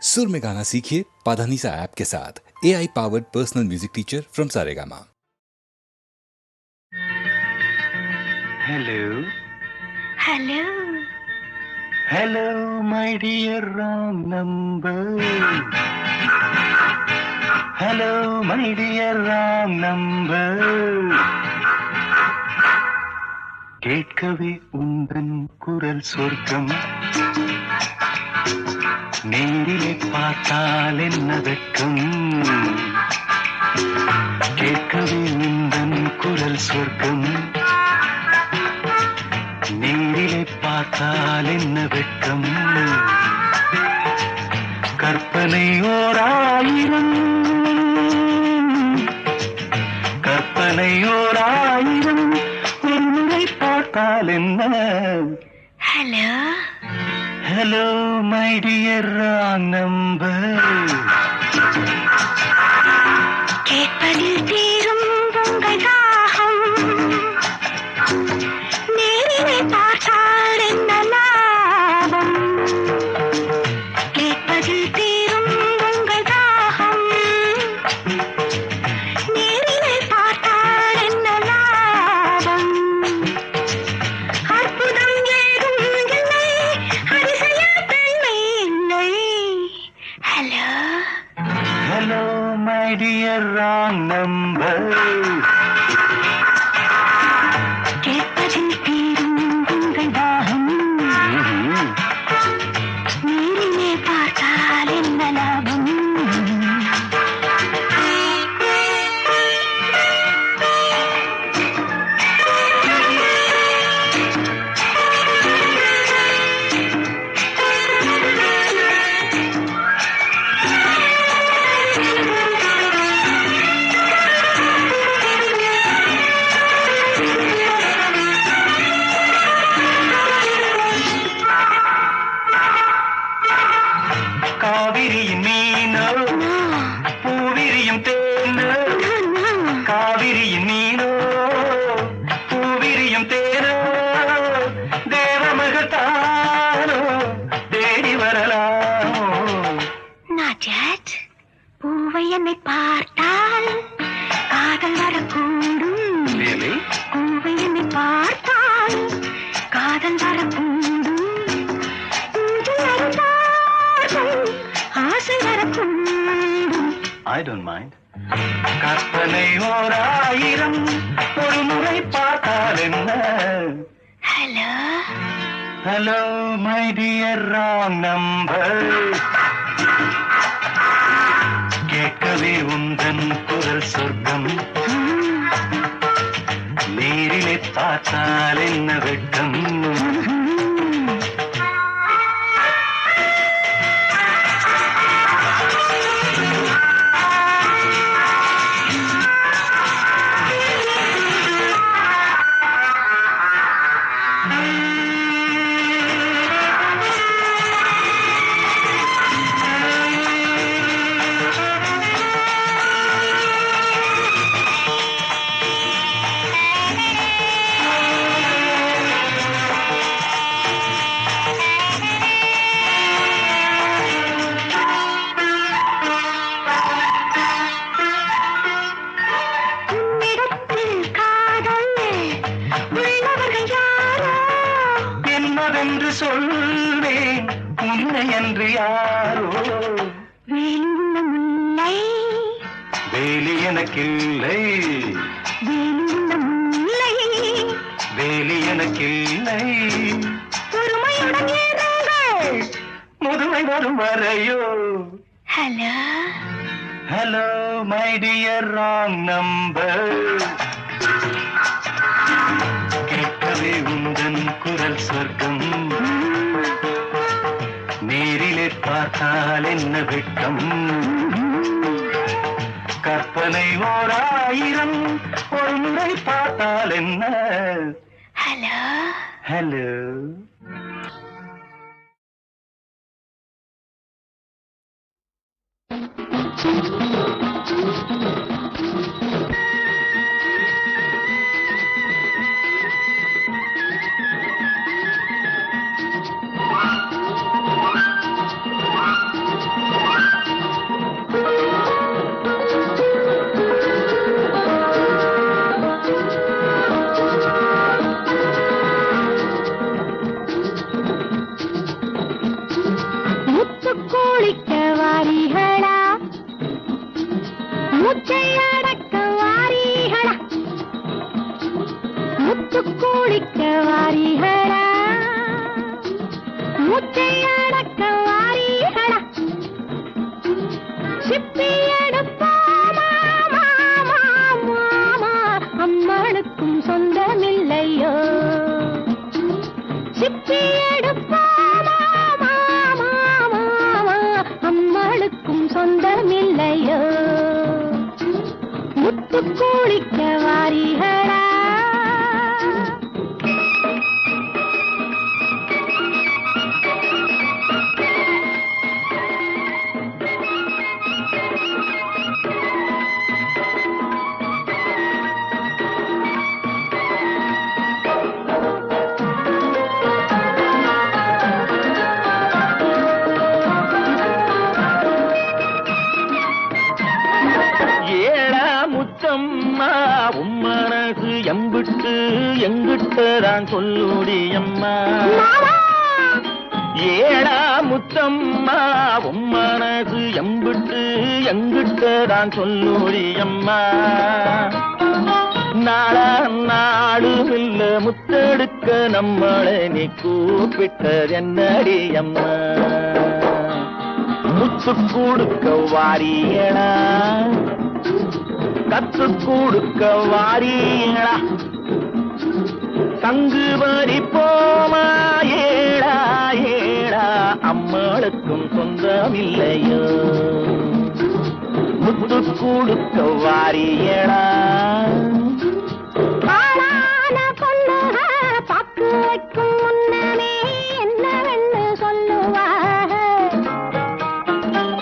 सुर में गाना सीखिए पाधानीसा ऐप के साथ। AI powered personal music teacher from Saregama. Hello hello hello my dear wrong number hello my dear wrong number கேட்கவே உந்தன் குரல் சொர்க்கம் நேரிலே பார்த்தால் என்ன வெட்கம் கேட்கவே உந்தன் குரல் சொர்க்கம் நேரிலே பார்த்தால் என்ன வெட்கம் கற்பனை ஓராயிரம் ஒரு முறை பார்த்தால் என்ன hello hello my dear wrong number கேட்பதில் தீரும் உங்கள் தாகம் நேரிலே பார்த்தால் என்ன லாபம் கேட்பதில் தீரும் உங்கள் தாகம் நேரிலே பார்த்தால் என்ன லாபம் அற்புதம் ஏதும் இல்லை அதிசய தன்மை இல்லை hello hello my dear wrong number கேட்பதில் தீரும் உங்கள் தாகம் நேரிலே பார்த்தால் என்ன லாபம் காவிரியின் மீனோ பூவிரியும் தேனோ காவிரியின் மீனோ பூவிரியும் தேனோ தேவமகள் தானோ தேடி வரலாமோ நாஜத் பூவை என்னை பார்த்தால் காதல் வரக்கூடும் Really? பூவை என்னை பார்த்தால் காதல் வரக்கூடும் ஊஞ்சல் அருந்தார்கள் ஆசை வரக்கூடும் I don't mind. கற்பனை ஓராயிரம் ஒரு முறை பார்த்தால் என்ன hello hello my dear wrong number கேட்கவே உந்தன் குரல் சொர்க்கம் நேரிலே பார்த்தால் என்ன வெட்கம் உன்னிடத்தில் காதல் உள்ளவர்கள் யாரோ என்னவென்று சொல்வேன் உன்னை என்று யாரோ வேலுள்ள முல்லை வேலி எனக்கில்லை வேலுள்ள முல்லை வேலி எனக்கில்லை பொறுமையுடன் இருங்கள் முதுமை வரும் வரையோ hello hello my dear wrong number கேட்கவே உந்தன் குரல் சொர்க்கம் நேரிலே பார்த்தால் என்ன வெட்கம் கற்பனை ஓராயிரம் ஒரு முறை பார்த்தால் என்ன ஹலோ ஹலோ முத்து குளிக்க வாரிகளா, முச்சை அடக்க வாரிகளா, முத்து குளிக்க வாரிகளா, முச்சை அடக்க வாரிகளா, சிப்பி எடுப்போமா மாமா மாமா, அம்மனுக்கும் சொந்தமில்லையோ. சிப்பி எடுப்போமா மாமா மாமா, அம்மனுக்கும் சொந்தமில்லையோ. முத்து குளிக்க வாரிகளா. உம்மனசு எம்பிட்டு எங்கிட்டதான் சொல்லுடியம்மா. ஏடா முத்தம்மா உம்மனசு எம்பிட்டு எங்கிட்டதான் சொல்லுடியம்மா. நாளா நாடும் இல்ல முத்தெடுக்க நம்மளை நீ கூப்பிட்டது என்னடியம்மா. முத்து கொடுக்க வாரியடா, கத்து கொடுக்க வாரீங்களா, தங்கு பறிப்போமா ஏடா ஏடா, அம்மாளுக்கும் சொந்தமில்லையோ. முத்து கொடுக்க வாரியடா. பாக்கு வைக்கும் முன்னமே என்னவென்று சொல்லுவாக,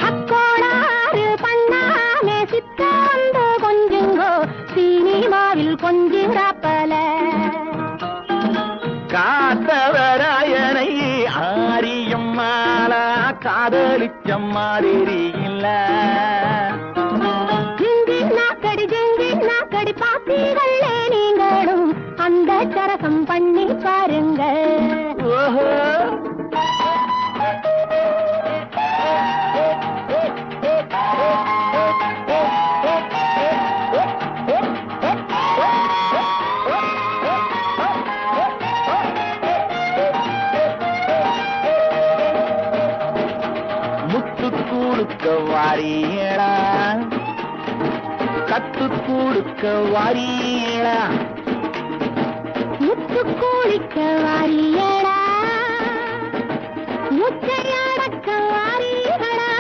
அக்கோடாறு பண்ணாமே சித்த வந்து கொஞ்சுங்கோ சினிமாவில் கொஞ்சிராப்பல. காத்தவராயனை ஆரியம்மாளா காதலிச்ச மாதிரி இல்ல. ஜிங்கி நாக்கடி பாத்தீங்களே நீங்களும் அந்த சரசம் பண்ணி பாருங்க. ஓஹோ, முத்து கொடுக்க வாரியடா, கத்து கொடுக்க வாரியடா, முத்து குளிக்க வாரியடா, முச்சை அடக்க வாரிகளா.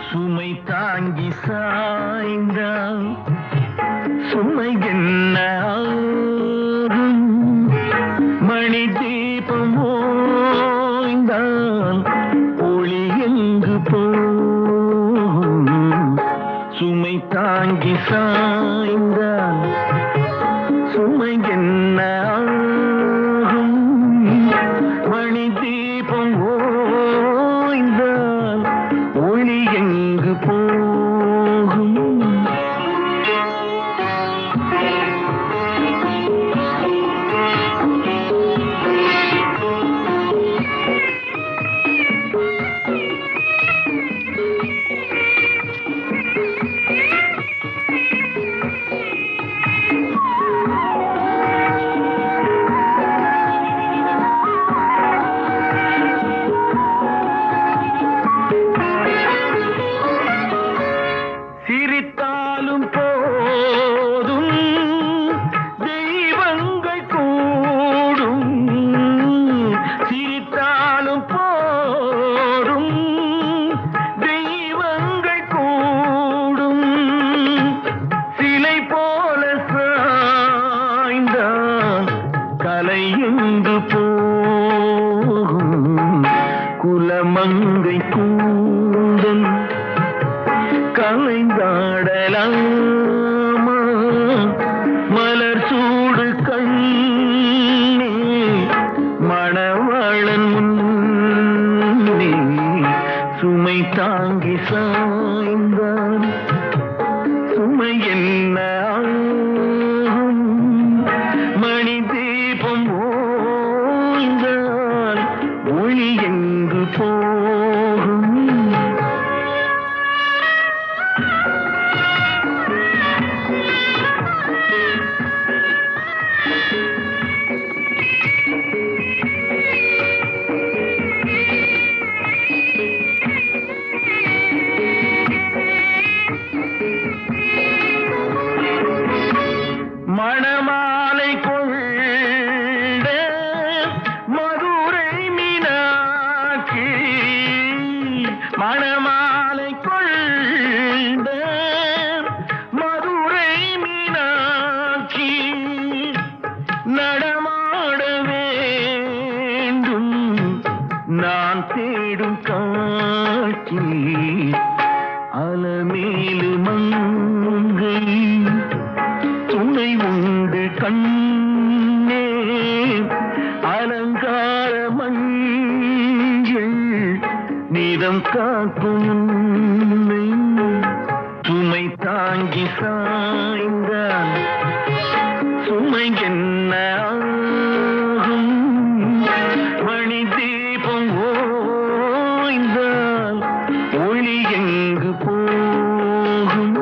சுமை தாங்கி சாய்ந்தால் சுமை என்ன ஆகும், மணி தீபம் ஓய்ந்தால் ஒளி எங்கு போகும். சுமை தாங்கி சாய்ந்தால் சுமை என்ன ஆகும், மணி தீபம் ஓய்ந்தால் ஒளி எங்கு போகும். சிரித்தாலும் போதும் தெய்வங்கள் கூடும், சிரித்தாலும் போதும் தெய்வங்கள் கூடும். சிலை போல சாய்ந்தான் கலை எங்கு போகும். குலமங்கை கூந்தன் கலைந்தாடலாமா, மலர் சூடு கண்ணே சாய்ந்தான் சுமை என்ன ஆகும்? மணி தீபம் ஓய்ந்தால் ஒளி எங்கு போகும்? மணமாலை கொண்ட மதுரை மீனாட்சி, மணமாலை கொண்ட மதுரை மீனாட்சி, நடமாட வேண்டும் நான் தேடும் காட்சி. அலமேலு மங்கை துணை உண்டு கண்ணே, அலங்கார மஞ்சள் நீதம் காக்கும் உன்னை. சுமை தாங்கி சாய்ந்தான் சுமை என்ன ஆகும்? மணி தீபம் ஓய்ந்தால் ஒளி எங்கு போகும்?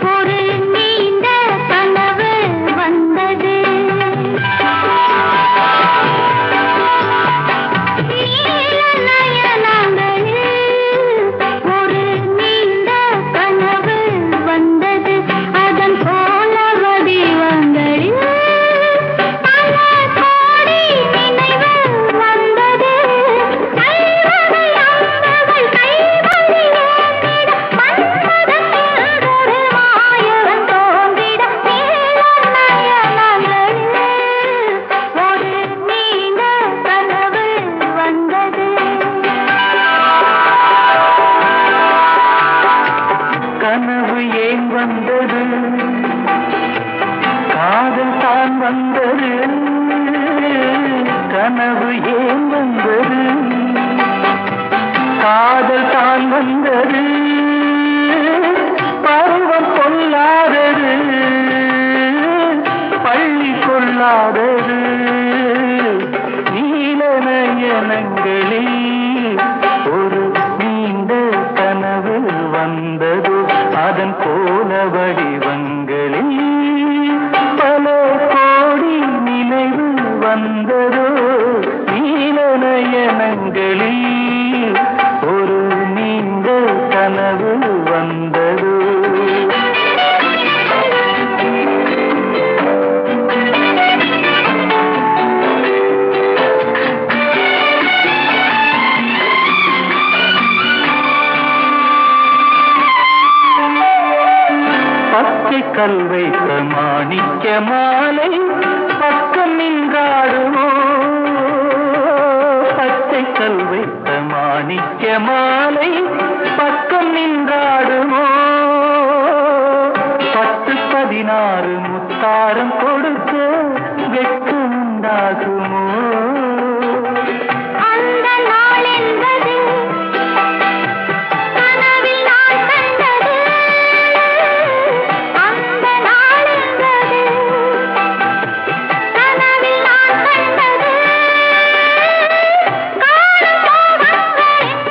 ஒரு நீண்ட கனவு வந்தது. ஒரு நீண்ட கனவு வந்தது. அதன் போல வடிவங்களில் பல கோடி நினைவு வந்தது. ஐவகை அம்புகள் கைகளில் ஏந்திட, மன்மதன் ஒரு மாயவன் தோன்றிட, நீல நயனங்களில் ஒரு நீண்ட கனவு வந்தது. கனவு ஏன் வந்தது? காதல் தான் வந்தது. கனவு ஏன் வந்தது? காதல் தான் வந்தது. பருவம் கொள்ளாதது, பள்ளி கொள்ளாதது. நீல நயனங்களில் ஒரு நீண்ட கனவு வந்தது. அதன் கோல வடிவங்களில் பல கோடி நினைவு வந்ததோ. நீல நயனங்களில் ஒரு நீண்ட கனவு வந்ததோ. பச்சை கல் வைத்த மாணிக்க மாலை பக்கம் நின்றாடுமோ? பச்சை கல் வைத்த மாணிக்க மாலை பக்கம் நின்றாடுமோ? 10-16 முத்தாரம் கொடுக்க வெட்கம் உண்டாகுமோ? அந்த நாள் என்பது கனவில் நான் கண்டது. அந்த நாள் என்பது கனவில் நான் கண்டது. காணும் மோகங்களின்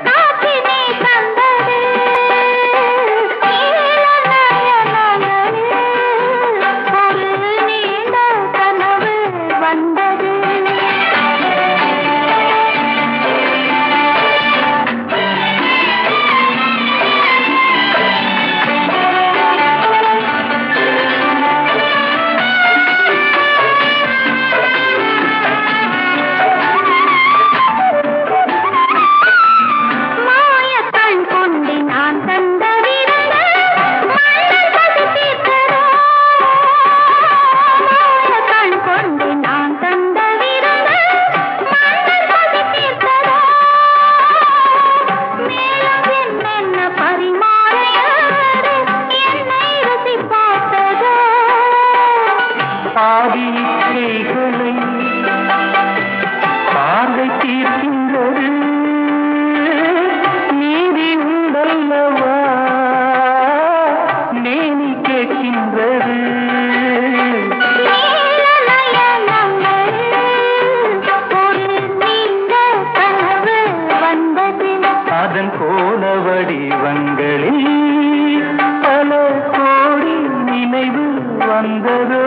காட்சி நீ தந்தது. நீல நயனங்களில் ஒரு நீண்ட கனவு பாதி இச்சைகளை பார்வை தீர்க்கின்றது நீதி உண்டல்லவா நேனி கேட்கின்றது அதன் கோல வடிவங்களில் பல கோடி நினைவு வந்ததோ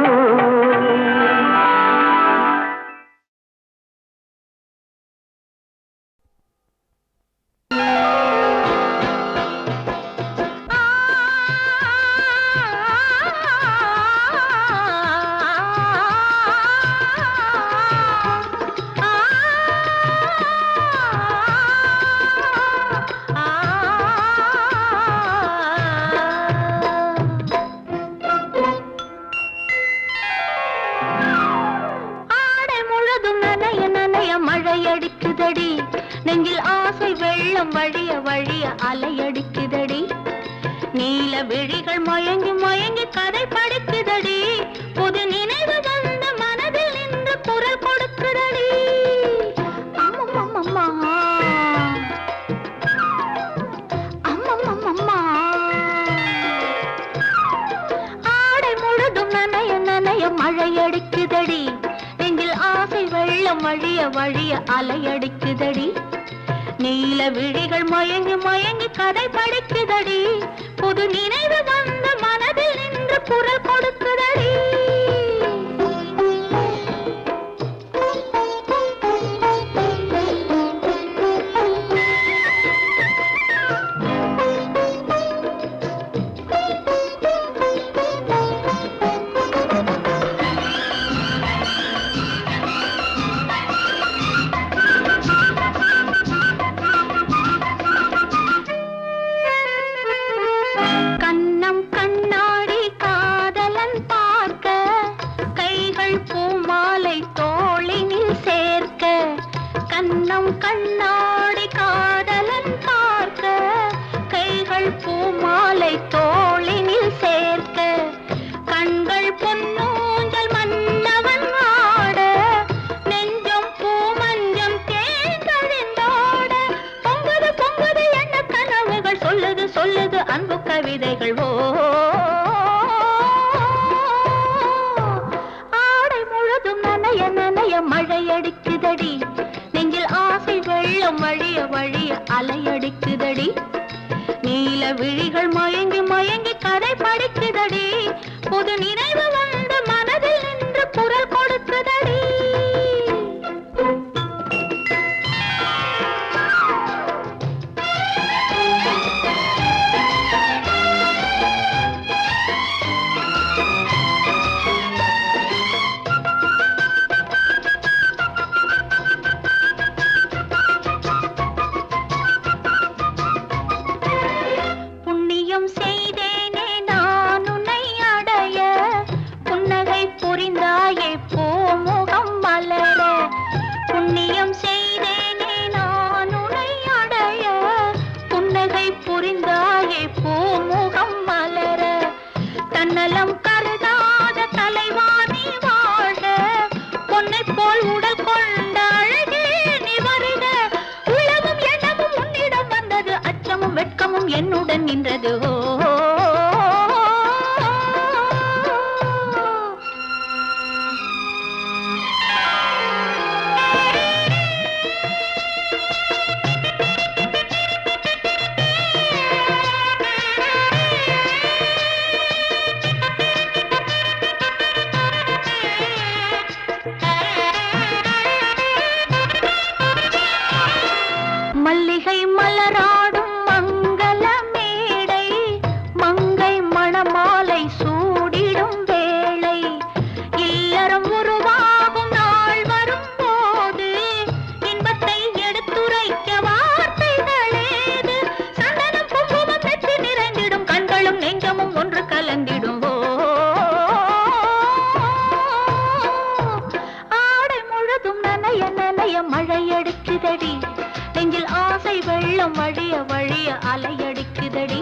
மழையடிக்குதடி நெஞ்சில் ஆசை வெள்ளம் வழிய வழிய அலையடிக்குதடி நீல விழிகள் மயங்கி மயங்கி கதை படிக்குதடி புது நினைவு வந்த மனதில் நின்று குரல் கொடுக்குதடி அம்மம்மம்மா அம்மம்மம்மா ஆடை முழுதும் நனைய நனைய மழையடிக்குதடி நெஞ்சில் ஆசை வெள்ளம் வழிய வழிய அலையடிக்குதடி நீல விழிகள் மயங்கி மயங்கி கதை படிக்குதடி புது நினைவு வந்த மனதில் நின்று குரல் கொடுக்குதடி கண்ணாடி காதலன் பார்க்க கைகள் பூமாலை தோளினில் சேர்க்க கண்கள் பொன்னூஞ்சல் மன்னவன் ஆட நெஞ்சம் பூமஞ்சம் தேர்ந்தெழுந்தோட பொங்குது பொங்குது என்ன கனவுகள் சொல்லுது சொல்லுது அன்பு கவிதைகள் ஓ ஆடை முழுதும் நனைய நனைய மழையடிக்குதடி நெஞ்சில் ஆசை வெள்ளம் வழிய வழிய அலையடிக்குதடி நீல விழிகள் மயங்கி மயங்கி கதை படிக்குதடி புது நினைவு வந்த மனதில் நின்று குரல் கொடுக்குதடி தன்னலம் கருதாத தலைவாணி வாழ பொன்னை போல் உடல் கொண்ட அழகே நீ வருக உலகம் எண்ணமும் உன்னிடம் வந்தது அச்சமும் வெட்கமும் என்னுடன் நின்றது மல்லிகை மலராடும் மங்கள மேடை மங்கை மணமாலை சூடிடும் வேளை இல்லறம் உருவாகும் நாள் வரும் போது இன்பத்தை எடுத்துரைக்க வார்த்தைகளேது சந்தனம் குங்குமம் பெற்று நிறைந்திடும் கண்களும் நெஞ்சமும் ஒன்று கலந்திடும் ஆடை முழுதும் நனைய நனைய மழையடிக்குதடி நெஞ்சில் ஆசை வெள்ளம் வழிய வழிய அலையடிக்குதடி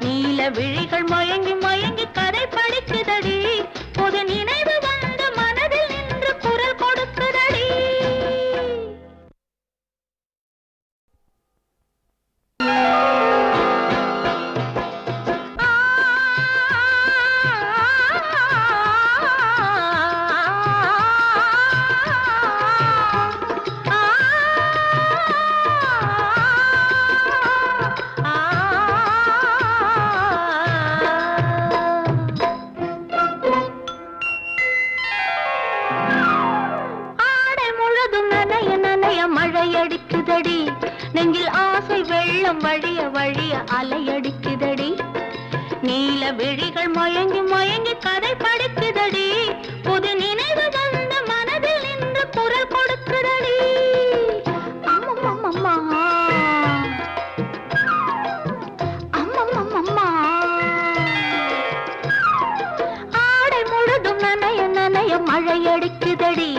நீல விழிகள் மயங்கி மயங்கி கதை படிக்குதடி புது நினைவு வெள்ளம் வழிய வழிய அலையடிக்குதடி. நீல விழிகள் மயங்கி மயங்கி கதை படிக்குதடி. புது நினைவு வந்த மனதில் நின்று குரல் கொடுக்குதடி. அம்மம்மம்மா அம்மம்மம்மா ஆடை முழுதும் நனைய நனைய மழையடிக்குதடி.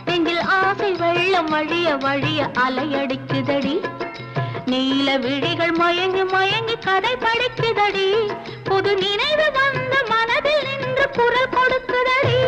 நெஞ்சில் ஆசை வெள்ளம் வழிய வழிய அலையடிக்குதடி. நீல விழிகள் மயங்கி மயங்கி கதை படிக்குதடி. புது நினைவு வந்த மனதில் நின்று குரல் கொடுக்குதடி.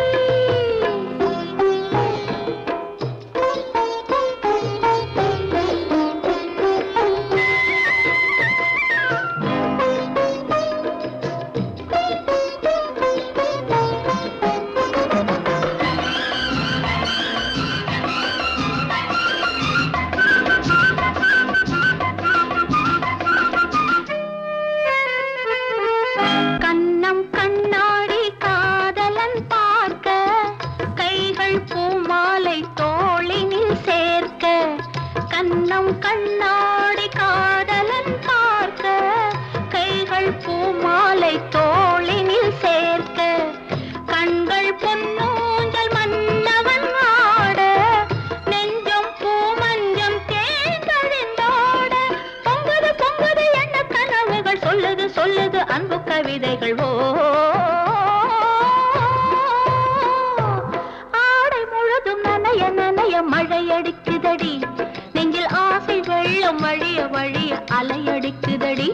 கண்ணாடி காதலன் பார்க்க கைகள் பூமாலை தோளினில் சேர்க்க கண்கள் பொன்னூஞ்சல் மன்னவன் ஆட நெஞ்சம் பூமஞ்சம் தேர்ந்தழிந்தோட பொங்குது பொங்குது என்ன கனவுகள் சொல்லுது சொல்லுது அன்பு கவிதைகள். ஓ ஆடை முழுதும் நனைய நனைய மழையடிக்குதடி. நெஞ்சில் ஆசை வெள்ளம் வழிய வழிய அலையடிக்குதடி.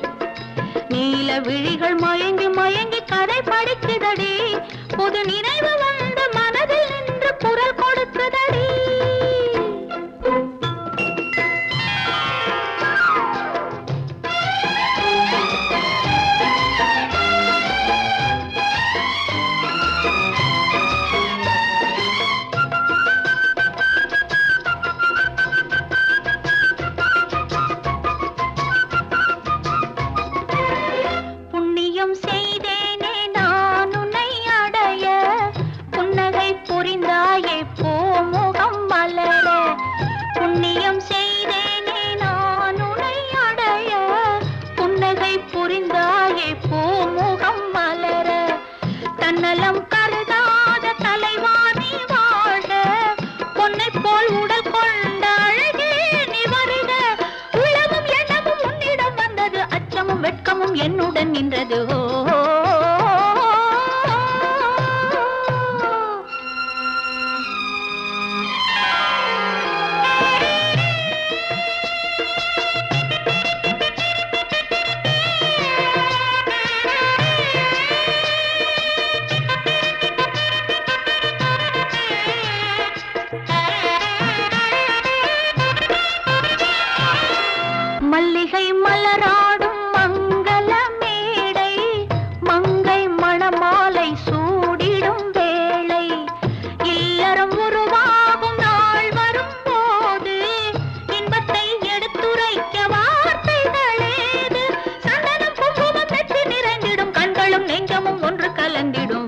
நீல விழிகள் மயங்கி மயங்கி கதை படிக்குதடி. புது நினைவு வந்த மனதில் நின்று குரல் கொடுக்குதடி. தன்னலம் கருதாத தலைவாணி வாழ பொன்னை போல் உடல் கொண்ட அழகே நீ வருக. உள்ளமும் எண்ணமும் உன்னிடம் வந்தது. அச்சமும் வெட்கமும் என்னுடன் நின்றது. ஓ மல்லிகை மலராடும் மங்கள மேடை மங்கை மணமாலை சூடிடும் வேளை இல்லறம் உருவாகும் நாள் வரும் போது இன்பத்தை எடுத்துரைக்க வார்த்தைகளேது. சந்தனம் குங்குமம் பெற்று நிறைந்திடும் கண்களும் நெஞ்சமும் ஒன்று கலந்திடும்.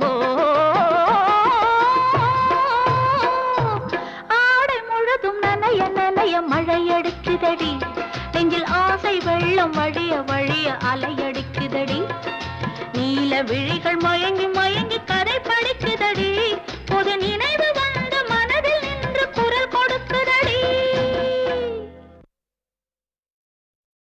ஆடை முழுதும் நனைய நனைய மழையடிக்குதடி. நெஞ்சில் ஆசை வெள்ளம் வழிய வழிய அலையடிக்குதடி. நீல விழிகள் மயங்கி